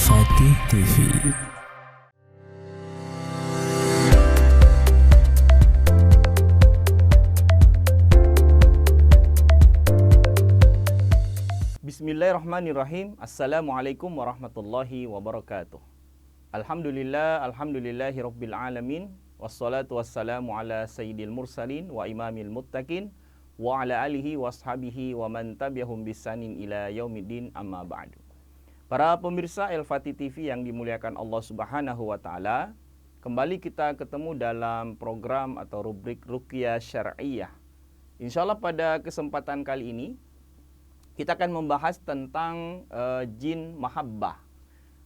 Al-Fatih TV. Bismillahirrahmanirrahim. Assalamualaikum warahmatullahi wabarakatuh. Alhamdulillahi rabbil alamin. Wassalatu wassalamu ala sayyidil mursalin wa imamil muttaqin wa ala alihi washabihi wa man tabi'ahum bisanin ila yaumiddin, amma ba'du. Para pemirsa Al-Fatih TV yang dimuliakan Allah Subhanahu wa taala, kembali kita ketemu dalam program atau rubrik Ruqyah Syar'iyyah. Insyaallah pada kesempatan kali ini kita akan membahas tentang jin mahabbah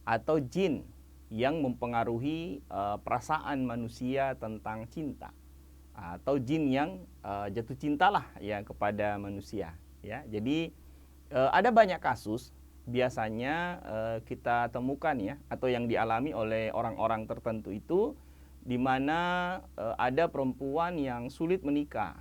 atau jin yang mempengaruhi perasaan manusia tentang cinta, atau jin yang jatuh cintalah ya kepada manusia ya. Jadi ada banyak kasus biasanya kita temukan ya, atau yang dialami oleh orang-orang tertentu itu, di mana ada perempuan yang sulit menikah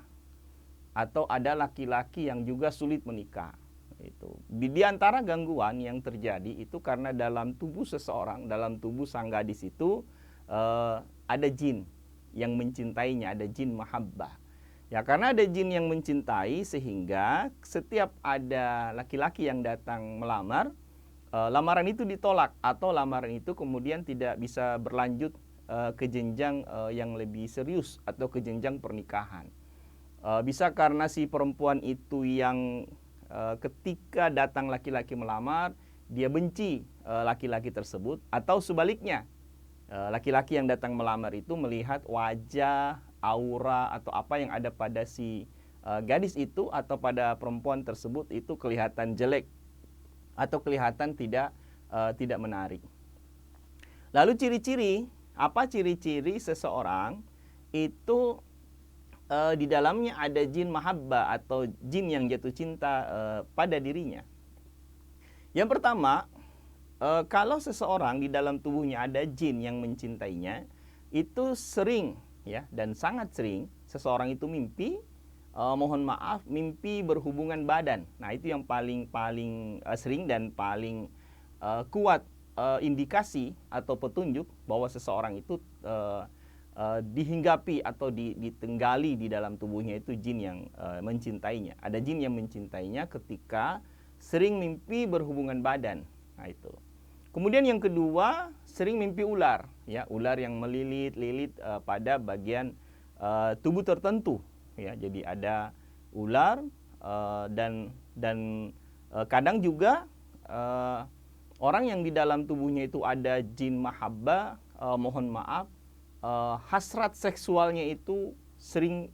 atau ada laki-laki yang juga sulit menikah. Itu di antara gangguan yang terjadi itu karena dalam tubuh seseorang, dalam tubuh sang gadis itu ada jin yang mencintainya, ada jin mahabbah. Ya, karena ada jin yang mencintai, sehingga setiap ada laki-laki yang datang melamar, lamaran itu ditolak, atau lamaran itu kemudian tidak bisa berlanjut ke jenjang yang lebih serius atau ke jenjang pernikahan. Bisa karena si perempuan itu yang ketika datang laki-laki melamar, dia benci laki-laki tersebut, atau sebaliknya, laki-laki yang datang melamar itu melihat wajah, aura, atau apa yang ada pada si gadis itu atau pada perempuan tersebut itu kelihatan jelek atau kelihatan tidak menarik. Lalu ciri-ciri, apa ciri-ciri seseorang itu di dalamnya ada jin mahabbah atau jin yang jatuh cinta pada dirinya? Yang pertama, kalau seseorang di dalam tubuhnya ada jin yang mencintainya, itu sering ya, dan sangat sering seseorang itu mimpi, mimpi berhubungan badan. Nah, itu yang paling sering dan paling kuat indikasi atau petunjuk bahwa seseorang itu dihinggapi atau ditenggali di dalam tubuhnya itu jin yang mencintainya. Ada jin yang mencintainya ketika sering mimpi berhubungan badan. Nah, itu. Kemudian yang kedua, sering mimpi ular, ya, ular yang melilit pada bagian tubuh tertentu, ya. Jadi ada ular dan kadang juga orang yang di dalam tubuhnya itu ada jin mahabbah, hasrat seksualnya itu sering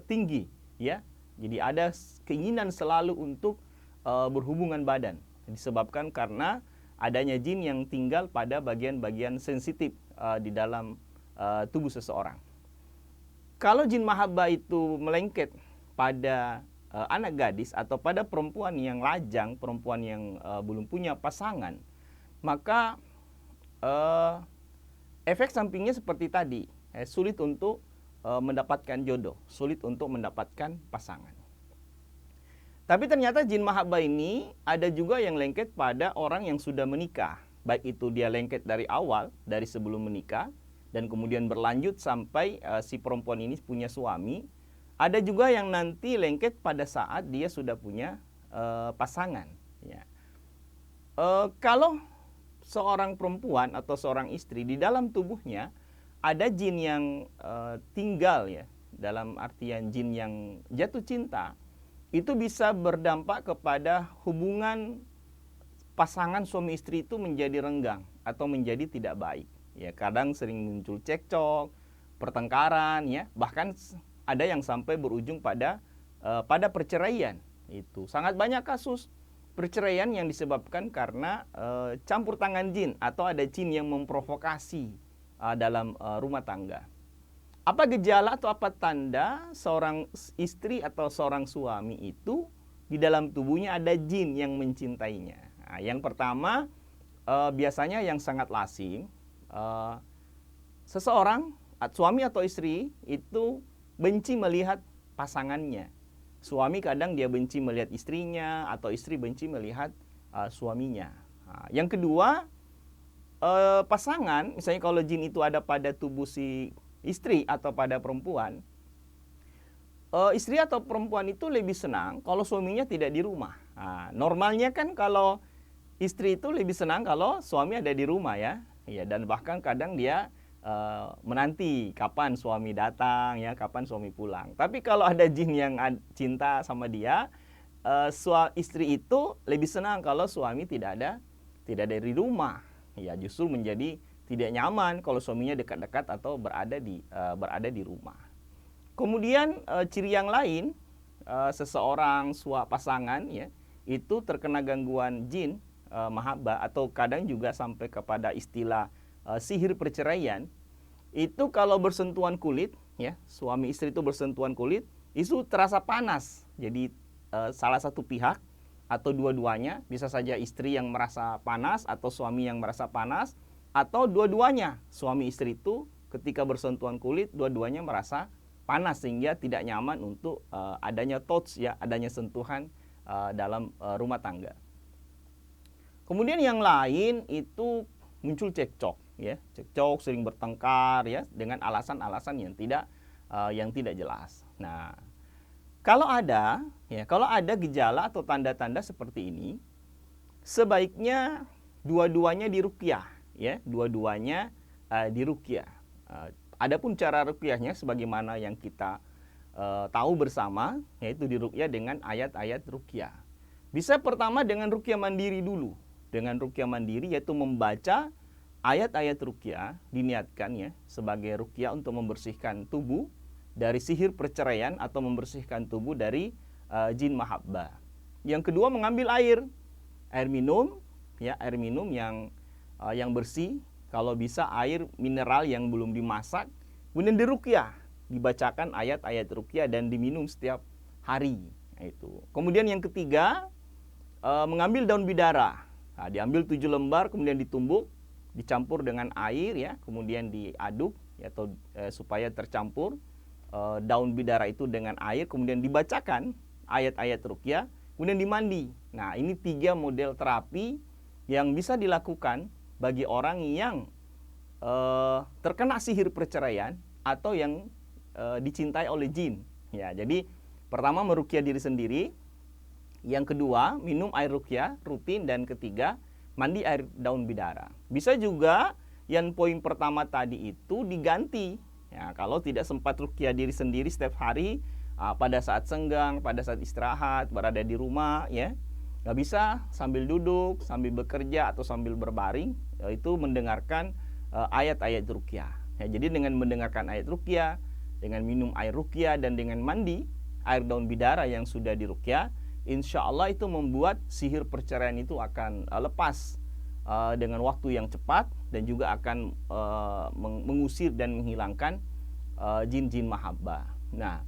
tinggi ya. Jadi ada keinginan selalu untuk berhubungan badan, disebabkan karena adanya jin yang tinggal pada bagian-bagian sensitif di dalam tubuh seseorang. Kalau jin mahabbah itu melengket pada anak gadis atau pada perempuan yang lajang, perempuan yang belum punya pasangan, maka efek sampingnya seperti tadi, sulit untuk mendapatkan jodoh, sulit untuk mendapatkan pasangan. Tapi ternyata jin mahabbah ini ada juga yang lengket pada orang yang sudah menikah. Baik itu dia lengket dari awal, dari sebelum menikah, dan kemudian berlanjut sampai si perempuan ini punya suami. Ada juga yang nanti lengket pada saat dia sudah punya pasangan. Ya. Kalau seorang perempuan atau seorang istri di dalam tubuhnya ada jin yang tinggal ya, dalam artian jin yang jatuh cinta, itu bisa berdampak kepada hubungan pasangan suami istri itu menjadi renggang atau menjadi tidak baik. Ya, kadang sering muncul cekcok, pertengkaran ya, bahkan ada yang sampai berujung pada perceraian. Itu sangat banyak kasus perceraian yang disebabkan karena campur tangan jin atau ada jin yang memprovokasi dalam rumah tangga. Apa gejala atau apa tanda seorang istri atau seorang suami itu di dalam tubuhnya ada jin yang mencintainya? Nah, yang pertama, biasanya yang sangat lazim, seseorang, suami atau istri itu benci melihat pasangannya. Suami kadang dia benci melihat istrinya, atau istri benci melihat suaminya. Yang kedua, pasangan, misalnya kalau jin itu ada pada tubuh si istri atau pada perempuan, istri atau perempuan itu lebih senang kalau suaminya tidak di rumah. Nah, normalnya kan kalau istri itu lebih senang kalau suami ada di rumah ya. Ya, dan bahkan kadang dia menanti kapan suami datang ya, kapan suami pulang. Tapi kalau ada jin yang cinta sama dia, istri itu lebih senang kalau suami tidak ada di rumah. Ya, justru menjadi tidak nyaman kalau suaminya dekat-dekat atau berada di rumah. Kemudian ciri yang lain, seseorang pasangan ya itu terkena gangguan jin mahabbah, atau kadang juga sampai kepada istilah sihir perceraian. Itu kalau bersentuhan kulit ya, suami istri itu bersentuhan kulit, itu terasa panas. Jadi salah satu pihak atau dua-duanya, bisa saja istri yang merasa panas atau suami yang merasa panas, atau dua-duanya, suami istri itu ketika bersentuhan kulit dua-duanya merasa panas sehingga tidak nyaman untuk adanya touch ya, adanya sentuhan dalam rumah tangga. Kemudian yang lain itu muncul cekcok ya, cekcok, sering bertengkar ya dengan alasan-alasan yang tidak jelas. Nah, kalau ada gejala atau tanda-tanda seperti ini, sebaiknya dua-duanya diruqyah ya, dua-duanya diruqyah. Adapun cara ruqyahnya sebagaimana yang kita tahu bersama, yaitu diruqyah dengan ayat-ayat ruqyah. Bisa pertama dengan ruqyah mandiri dulu. Dengan ruqyah mandiri yaitu membaca ayat-ayat ruqyah, diniatkan ya sebagai ruqyah untuk membersihkan tubuh dari sihir perceraian atau membersihkan tubuh dari jin mahabbah. Yang kedua, mengambil air minum ya, air minum yang bersih. Kalau bisa air mineral yang belum dimasak, kemudian diruqyah, dibacakan ayat-ayat ruqyah dan diminum setiap hari. Itu. Kemudian yang ketiga, mengambil daun bidara. Nah, diambil 7 lembar, kemudian ditumbuk, dicampur dengan air ya, kemudian diaduk ya, atau supaya tercampur daun bidara itu dengan air, kemudian dibacakan ayat-ayat ruqyah, kemudian dimandi. Nah, ini 3 model terapi yang bisa dilakukan bagi orang yang terkena sihir perceraian atau yang dicintai oleh jin. Ya, jadi pertama meruqyah diri sendiri, yang kedua minum air ruqyah rutin, dan ketiga mandi air daun bidara. Bisa juga yang poin pertama tadi itu diganti. Ya, kalau tidak sempat ruqyah diri sendiri setiap hari, pada saat senggang, pada saat istirahat, berada di rumah ya, nggak bisa sambil duduk, sambil bekerja atau sambil berbaring, itu mendengarkan ayat-ayat ruqyah. Ya, jadi dengan mendengarkan ayat ruqyah, dengan minum air ruqyah, dan dengan mandi air daun bidara yang sudah diruqyah, insya Allah itu membuat sihir perceraian itu akan lepas dengan waktu yang cepat, dan juga akan mengusir dan menghilangkan jin-jin mahabbah. Nah,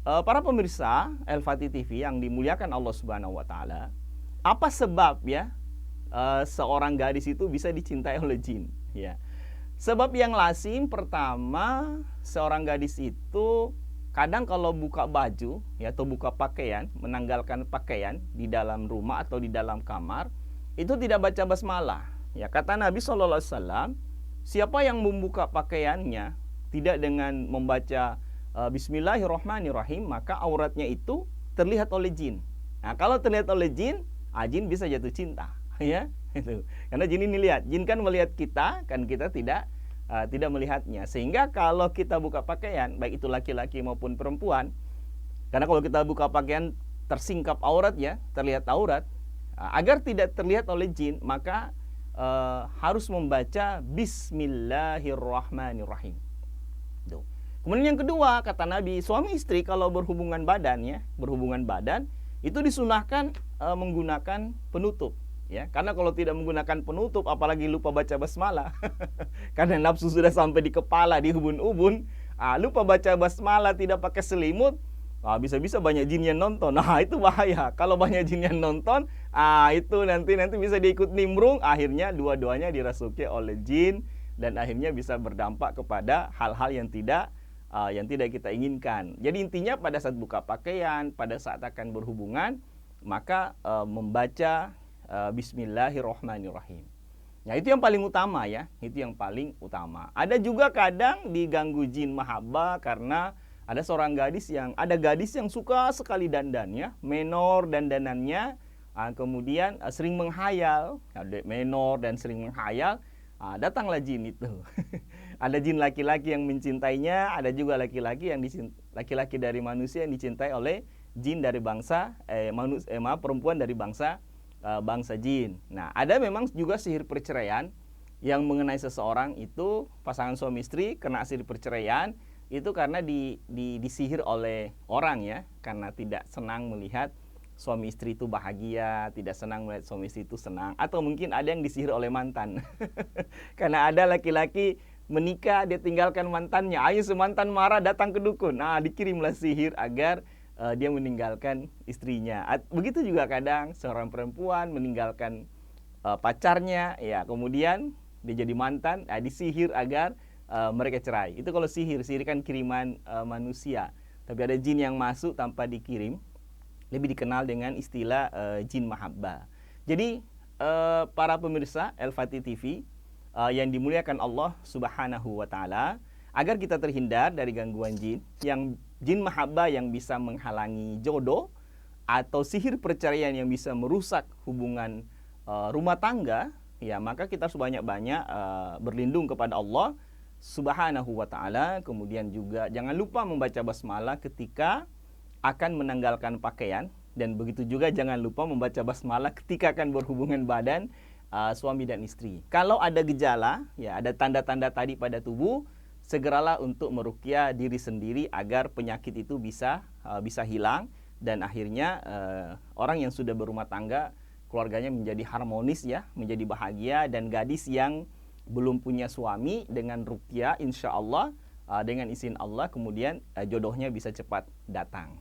para pemirsa El-Fatih TV yang dimuliakan Allah Subhanahu wa taala, apa sebab ya seorang gadis itu bisa dicintai oleh jin ya? Sebab yang lazim pertama, seorang gadis itu kadang kalau buka baju ya, atau buka pakaian, menanggalkan pakaian di dalam rumah atau di dalam kamar, itu tidak baca basmalah. Ya, kata Nabi SAW, siapa yang membuka pakaiannya tidak dengan membaca Bismillahirrahmanirrahim, maka auratnya itu terlihat oleh jin. Nah, kalau terlihat oleh jin, jin bisa jatuh cinta, ya. Itu. Karena jin ini lihat, jin kan melihat kita, kan kita tidak melihatnya. Sehingga kalau kita buka pakaian, baik itu laki-laki maupun perempuan, karena kalau kita buka pakaian tersingkap aurat ya, terlihat aurat, agar tidak terlihat oleh jin, maka harus membaca Bismillahirrahmanirrahim. Tuh. Kemudian yang kedua, kata Nabi, suami istri kalau berhubungan badan ya, itu disunahkan menggunakan penutup. Ya, karena kalau tidak menggunakan penutup, apalagi lupa baca basmalah, karena nafsu sudah sampai di kepala, di ubun-ubun, lupa baca basmalah, tidak pakai selimut, bisa-bisa banyak jin yang nonton. Nah, itu bahaya. Kalau banyak jin yang nonton, itu nanti bisa diikut nimbrung, akhirnya dua-duanya dirasuki oleh jin, dan akhirnya bisa berdampak kepada hal-hal yang tidak kita inginkan. Jadi intinya pada saat buka pakaian, pada saat akan berhubungan, maka membaca Bismillahirrahmanirrahim. Ya, itu yang paling utama ya, itu yang paling utama. Ada juga kadang diganggu jin mahabbah karena ada gadis yang suka sekali dandan ya, menor dandanannya, kemudian sering menghayal, ada menor dan sering menghayal, datanglah jin itu. Ada jin laki-laki yang mencintainya, ada juga laki-laki dari manusia yang dicintai oleh jin dari bangsa perempuan dari bangsa jin. Nah, ada memang juga sihir perceraian yang mengenai seseorang itu, pasangan suami istri kena sihir perceraian itu karena disihir oleh orang ya, karena tidak senang melihat suami istri itu bahagia, tidak senang melihat suami istri itu senang, atau mungkin ada yang disihir oleh mantan. Karena ada laki-laki menikah, dia tinggalkan mantannya, ayo semantan marah datang ke dukun. Nah, dikirimlah sihir agar dia meninggalkan istrinya. Begitu juga kadang seorang perempuan meninggalkan pacarnya, ya kemudian dia jadi mantan, disihir agar mereka cerai. Itu kalau sihir kan kiriman manusia. Tapi ada jin yang masuk tanpa dikirim, lebih dikenal dengan istilah jin mahabbah. Jadi para pemirsa El-Fatih TV yang dimuliakan Allah Subhanahu wa taala, agar kita terhindar dari gangguan jin mahabbah yang bisa menghalangi jodoh atau sihir perceraian yang bisa merusak hubungan rumah tangga, ya maka kita harus banyak-banyak berlindung kepada Allah Subhanahu wa taala. Kemudian juga jangan lupa membaca basmalah ketika akan menanggalkan pakaian, dan begitu juga jangan lupa membaca basmalah ketika akan berhubungan badan suami dan istri. Kalau ada gejala, ya ada tanda-tanda tadi pada tubuh, segeralah untuk meruqyah diri sendiri agar penyakit itu bisa hilang, dan akhirnya orang yang sudah berumah tangga, keluarganya menjadi harmonis ya, menjadi bahagia, dan gadis yang belum punya suami dengan ruqyah insyaallah dengan izin Allah kemudian jodohnya bisa cepat datang.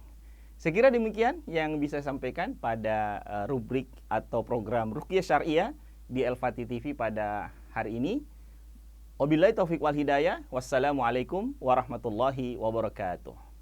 Saya kira demikian yang bisa saya sampaikan pada rubrik atau program Ruqyah Syariah di El-Fatih TV pada hari ini. Wabillahi taufiq wal hidayah. Wassalamualaikum warahmatullahi wabarakatuh.